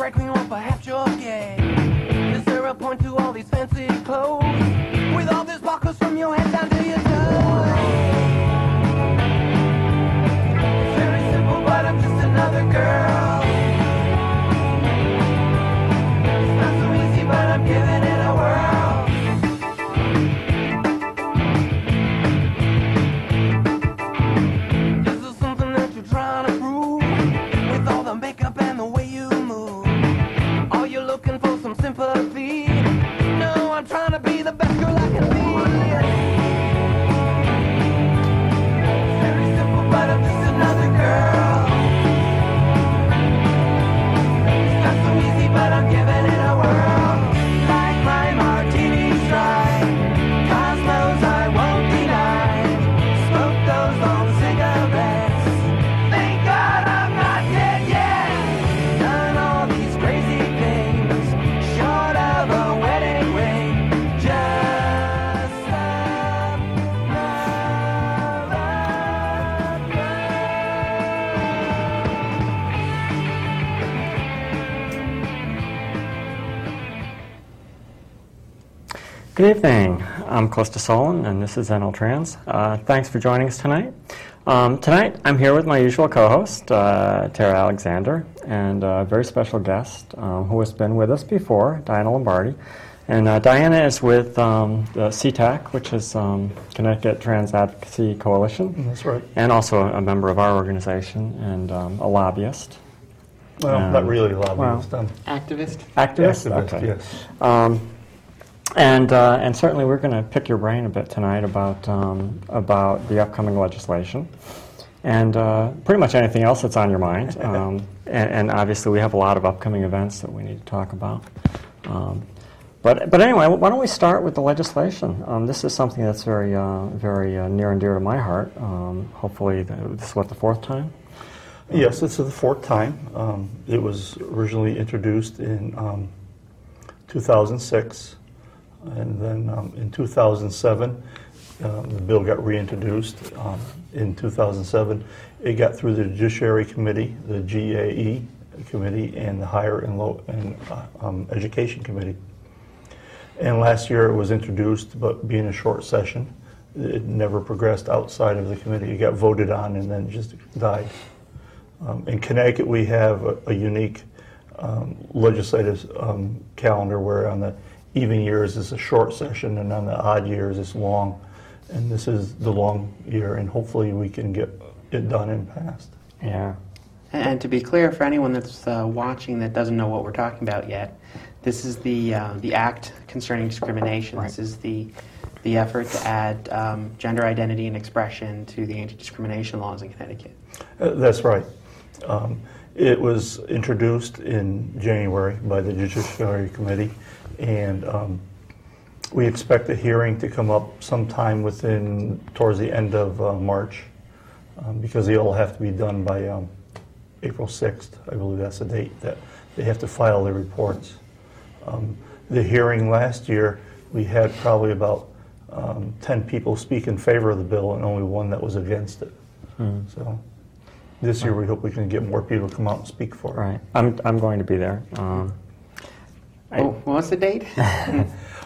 drag queen or perhaps you're gay. Is there a point to all these fancy clothes? With all these buckles from your head down to your toes? It's very simple, but I'm just another girl. It's not so easy, but I'm giving it a whirl. Is there something that you're trying to prove? With all the makeup and the way you move, are you looking for some sympathy? No, I'm trying to be the best girl I can be. It's very simple, but I'm just another girl. It's not so easy, but I'm giving it a whirl. Like my martini strike, cosmos I won't deny. Smoke those long cigarettes. Thank God I'm not dead yet. Done all these crazy things, short of a wedding ring. Just another Good evening. I'm Costa Solon, and this is nlCTrans. Thanks for joining us tonight. Tonight, I'm here with my usual co-host, Tara Alexander, and a very special guest who has been with us before, Diana Lombardi. And Diana is with the CTAC, which is Connecticut Trans Advocacy Coalition. That's right. And also a member of our organization and a lobbyist. Well, not really a lobbyist. Well, Activist? Activist? Activist, Okay. yes. And certainly we're going to pick your brain a bit tonight about the upcoming legislation and pretty much anything else that's on your mind. And obviously we have a lot of upcoming events that we need to talk about. But anyway, why don't we start with the legislation? This is something that's very near and dear to my heart. Hopefully this is what, the fourth time? Yes, this is the fourth time. It was originally introduced in 2006. And then in 2007, the bill got reintroduced. In 2007, it got through the Judiciary Committee, the GAE Committee, and the Higher and Low Education Committee. And last year it was introduced, but being a short session, it never progressed outside of the committee. It got voted on and then just died. In Connecticut, we have a unique legislative calendar where on the even years is a short session, and on the odd years it's long. And this is the long year, and hopefully we can get it done and passed. Yeah. And to be clear, for anyone that's watching that doesn't know what we're talking about yet, this is the Act concerning discrimination. Right. This is the effort to add gender identity and expression to the anti-discrimination laws in Connecticut. That's right. It was introduced in January by the Judiciary Committee, and we expect a hearing to come up sometime towards the end of March, because they all have to be done by April 6th. I believe that's the date that they have to file their reports. The hearing last year, we had probably about 10 people speak in favor of the bill and only one that was against it. So this year we hope we can get more people to come out and speak for it. Right. I'm going to be there. What's the date?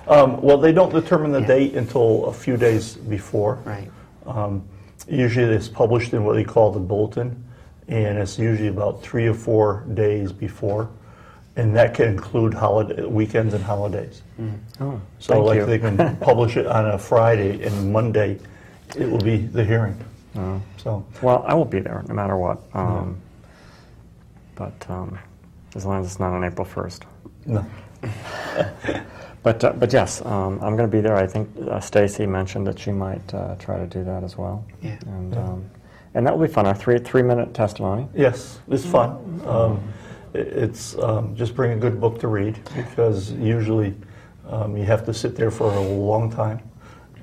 Well, they don't determine the date until a few days before. Right. Usually it's published in what they call the bulletin, and it's usually about 3 or 4 days before, and that can include weekends and holidays. Oh, So like they can publish it on a Friday, and Monday it will be the hearing. So well, I will be there no matter what. But as long as it's not on April 1st. no. But yes, I'm going to be there. I think Stacy mentioned that she might try to do that as well. Yeah. And that will be fun. Our 3-minute testimony. Yes, it's fun. It's just bring a good book to read, because usually you have to sit there for a long time.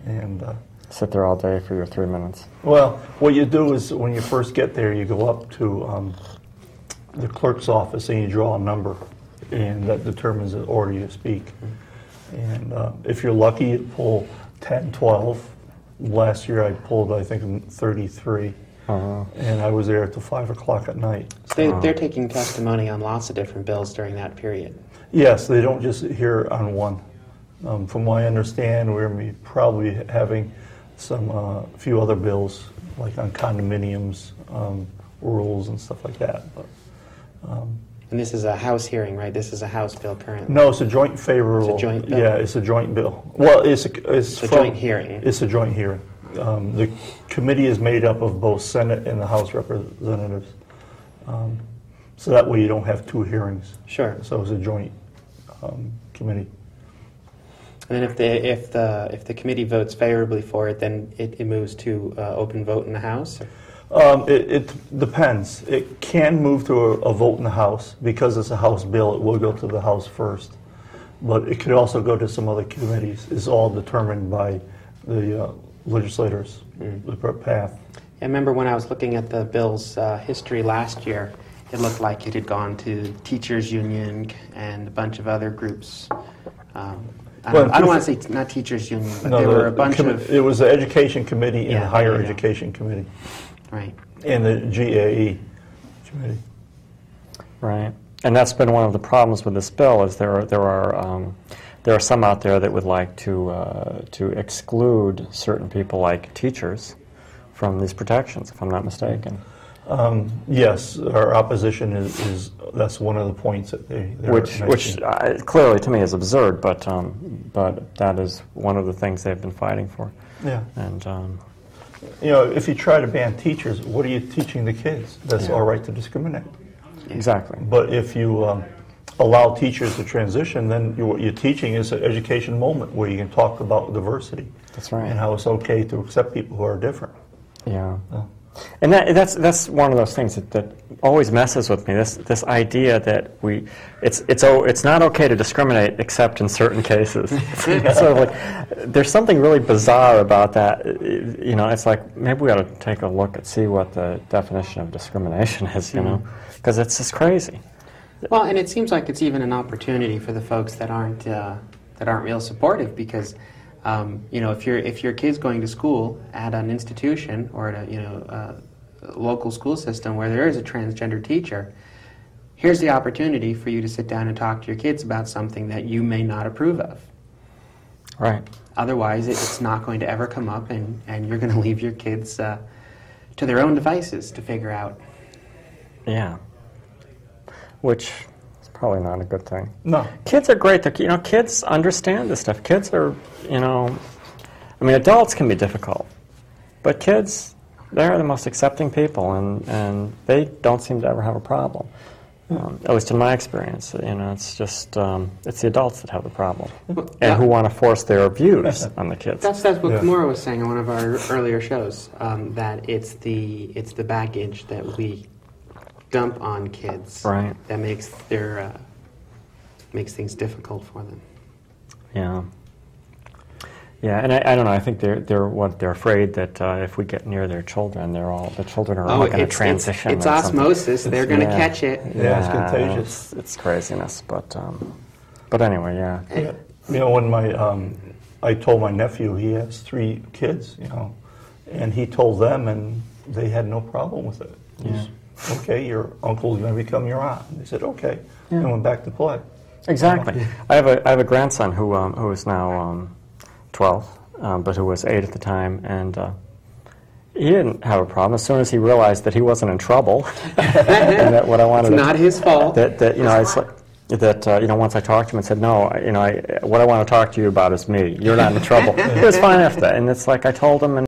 And Sit there all day for your 3 minutes. well, what you do is when you first get there, you go up to the clerk's office and you draw a number, and that determines the order you speak. And if you're lucky, you pull 10, 12. Last year I pulled, I think, 33. and I was there till 5 o'clock at night. So they're taking testimony on lots of different bills during that period. Yes, they don't just hear on one. From what I understand, we're going to be probably having some few other bills, like on condominiums, rules and stuff like that. But, and this is a House hearing, right? This is a House bill currently. no, it's a joint favorable. It's a joint bill? Yeah, it's a joint bill. Well, it's a joint hearing. It's a joint hearing. The committee is made up of both Senate and the House representatives. So that way you don't have two hearings. Sure. So it's a joint committee. And then if the committee votes favorably for it, then it moves to open vote in the House? It depends. It can move to a vote in the House. Because it's a House bill, it will go to the House first. But it could also go to some other committees. It's all determined by the legislators, the path. I remember when I was looking at the bill's history last year, it looked like it had gone to Teachers Union and a bunch of other groups. I don't want to say not Teachers Union, but there were a bunch of... It was the Education Committee and the Higher there you go. Education Committee. Right. And the GAE Committee. Right. And that's been one of the problems with this bill is there are some out there that would like to exclude certain people like teachers from these protections, if I'm not mistaken. Yes, our opposition is that's one of the points that they're which clearly to me is absurd, but that is one of the things they've been fighting for. Yeah. And you know, if you try to ban teachers, what are you teaching the kids? That's all right to discriminate. exactly. But if you allow teachers to transition, then what you're teaching is an education moment where you can talk about diversity. That's right. And how it's okay to accept people who are different. Yeah. And that's one of those things that always messes with me. This idea that it's not okay to discriminate except in certain cases. It's sort of like there's something really bizarre about that. You know, it's like maybe we ought to take a look and see what the definition of discrimination is. You know, because it's just crazy. Well, and it seems like it's even an opportunity for the folks that aren't real supportive because. You know, if your kid's going to school at an institution or at a local school system where there is a transgender teacher, here's the opportunity for you to sit down and talk to your kids about something that you may not approve of. Right. Otherwise, it's not going to ever come up, and you're going to leave your kids to their own devices to figure out. Yeah. Which is probably not a good thing. No. Kids are great. Kids understand this stuff. Kids are, I mean, adults can be difficult, but kids, they're the most accepting people, and they don't seem to ever have a problem. At least in my experience, it's just it's the adults that have the problem, and who want to force their views on the kids. That's what Kimura was saying on one of our earlier shows. That it's the baggage that we dump on kids that makes things difficult for them. Yeah, and I don't know. I think they're afraid that if we get near their children, the children are all going to transition. It's osmosis. They're going to catch it. Yeah, it's contagious. It's craziness, but anyway, yeah. When I told my nephew he has 3 kids, and he told them, and they had no problem with it. Yeah. Okay, your uncle's going to become your aunt. And they said okay, and went back to play. Exactly. I have a grandson who is now 12, but who was 8 at the time, and he didn't have a problem. As soon as he realized that he wasn't in trouble, and that what I wanted it's not his fault. It's like once I talked to him and said, no, what I want to talk to you about is me. You're not in trouble. It was fine after that, and it's like I told him. And